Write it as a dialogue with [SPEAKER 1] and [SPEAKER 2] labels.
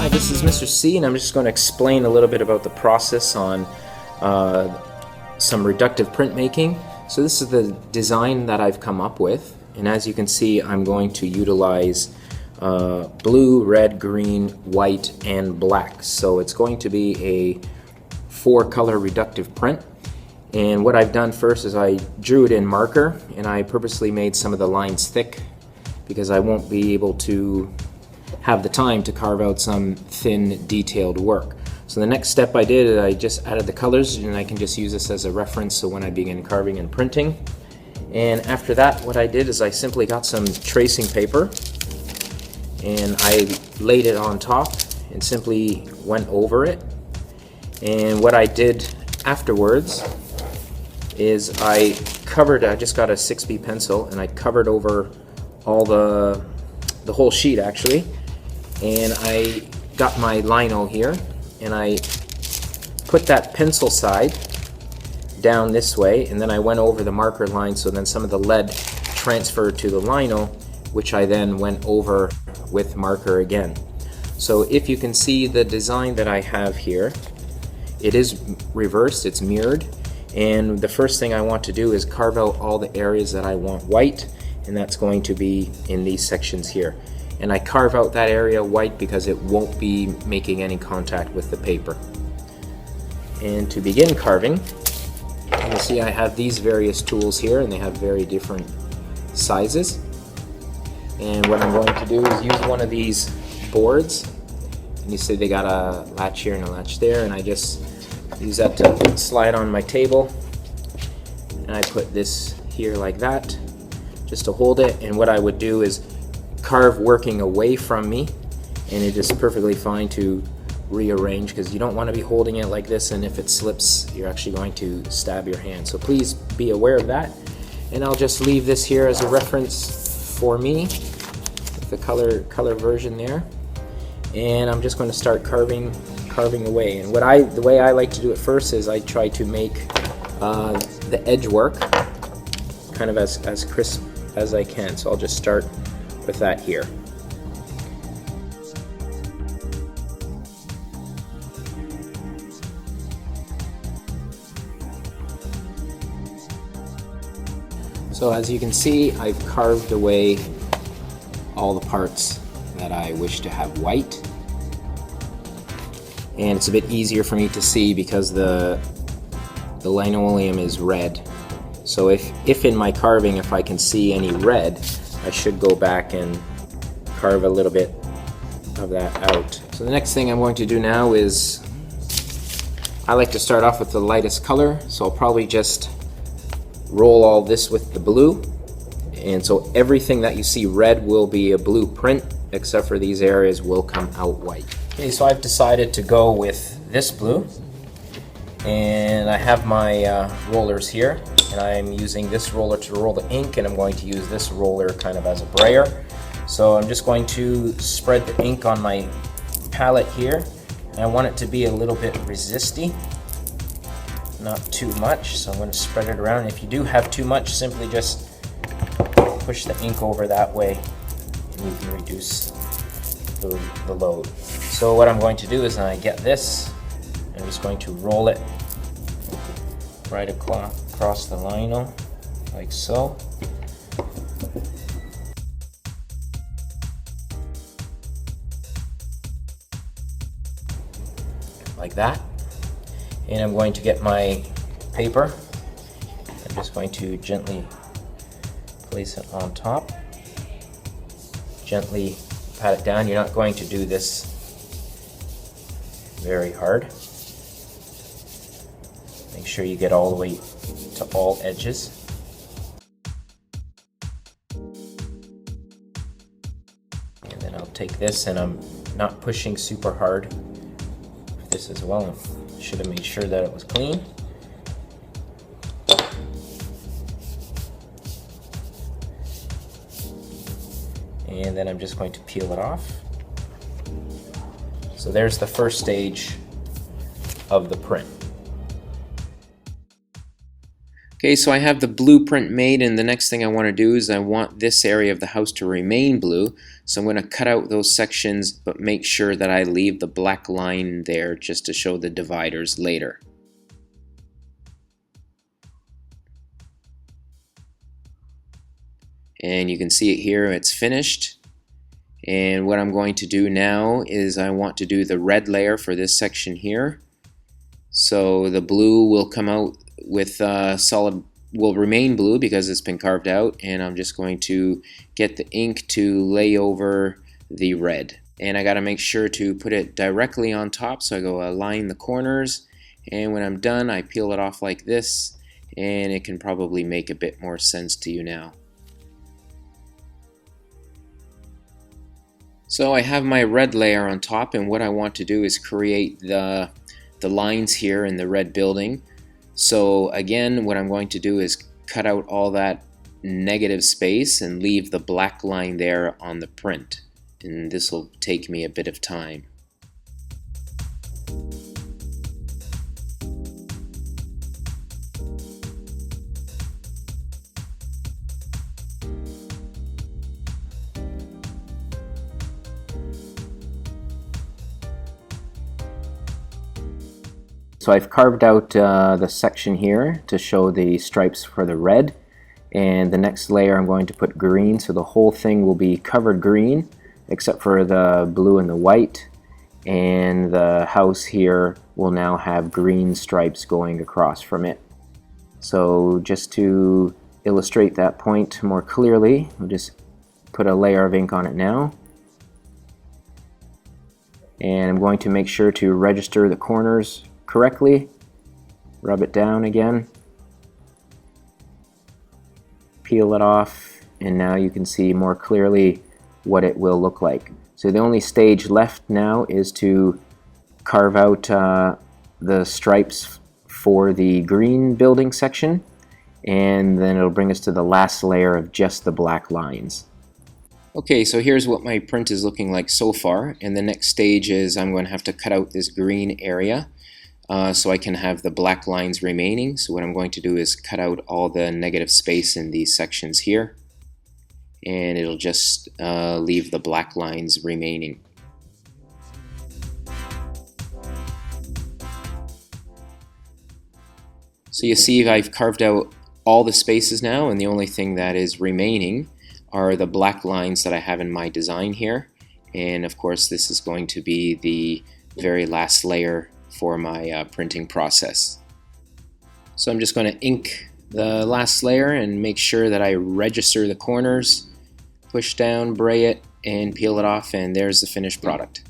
[SPEAKER 1] Hi, this is Mr. C, and I'm just going to explain a little bit about the process on some reductive printmaking. So this is the design that I've come up with, and as you can see, I'm going to utilize blue, red, green, white, and black. So it's going to be a 4-color reductive print. And what I've done first is I drew it in marker, and I purposely made some of the lines thick because I won't be able to have the time to carve out some thin, detailed work. So the next step I did is I just added the colors, and I can just use this as a reference so when I begin carving and printing. And after that, what I did is I simply got some tracing paper and I laid it on top and simply went over it. And what I did afterwards is I just got a 6B pencil and I covered over all the whole sheet actually, and I got my lino here and I put that pencil side down this way, and then I went over the marker line, so then some of the lead transferred to the lino, which I then went over with marker again. So if you can see the design that I have here, it is reversed, it's mirrored, and the first thing I want to do is carve out all the areas that I want white, and that's going to be in these sections here. And I carve out that area white because it won't be making any contact with the paper. And to begin carving, you can see I have these various tools here, and they have very different sizes. And what I'm going to do is use one of these boards, and you see they got a latch here and a latch there, and I just use that to slide on my table, and I put this here like that just to hold it. And what I would do is carve working away from me, and it is perfectly fine to rearrange because you don't want to be holding it like this, and if it slips you're actually going to stab your hand, so please be aware of that. And I'll just leave this here as a reference for me with the color version there, and I'm just going to start carving away. And the way I like to do it first is I try to make the edge work kind of as crisp as I can, so I'll just start with that here. So as you can see, I've carved away all the parts that I wish to have white, and it's a bit easier for me to see because the linoleum is red. So if in my carving, if I can see any red, I should go back and carve a little bit of that out. So the next thing I'm going to do now is, I like to start off with the lightest color, so I'll probably just roll all this with the blue, and so everything that you see red will be a blue print, except for these areas will come out white. Okay, so I've decided to go with this blue, and I have my rollers here, and I'm using this roller to roll the ink, and I'm going to use this roller kind of as a brayer. So I'm just going to spread the ink on my palette here, and I want it to be a little bit resisty, not too much, so I'm going to spread it around. If you do have too much, simply just push the ink over that way and you can reduce the load. So what I'm going to do is, when I get this, I'm just going to roll it right across the lino, like so. Like that. And I'm going to get my paper. I'm just going to gently place it on top. Gently pat it down. You're not going to do this very hard. Make sure you get all the way to all edges. And then I'll take this, and I'm not pushing super hard with this as well. I should have made sure that it was clean. And then I'm just going to peel it off. So there's the first stage of the print. Okay, so I have the blueprint made, and the next thing I want to do is I want this area of the house to remain blue. So I'm going to cut out those sections, but make sure that I leave the black line there just to show the dividers later. And you can see it here, it's finished. And what I'm going to do now is I want to do the red layer for this section here. So the blue will come out with will remain blue because it's been carved out, and I'm just going to get the ink to lay over the red. And I got to make sure to put it directly on top, so I go align the corners, and when I'm done I peel it off like this, and it can probably make a bit more sense to you now. So I have my red layer on top, and what I want to do is create the lines here in the red building. So again, what I'm going to do is cut out all that negative space and leave the black line there on the print. And this will take me a bit of time. So I've carved out the section here to show the stripes for the red, and the next layer I'm going to put green, so the whole thing will be covered green except for the blue and the white, and the house here will now have green stripes going across from it. So just to illustrate that point more clearly, we'll just put a layer of ink on it now. And I'm going to make sure to register the corners correctly. Rub it down again. Peel it off, and now you can see more clearly what it will look like. So the only stage left now is to carve out the stripes for the green building section, and then it'll bring us to the last layer of just the black lines. Okay, so here's what my print is looking like so far, and the next stage is I'm going to have to cut out this green area so I can have the black lines remaining. So what I'm going to do is cut out all the negative space in these sections here, and it'll just leave the black lines remaining. So you see I've carved out all the spaces now, and the only thing that is remaining are the black lines that I have in my design here. And of course this is going to be the very last layer for my printing process. So I'm just going to ink the last layer and make sure that I register the corners, push down, bray it, and peel it off, and there's the finished product.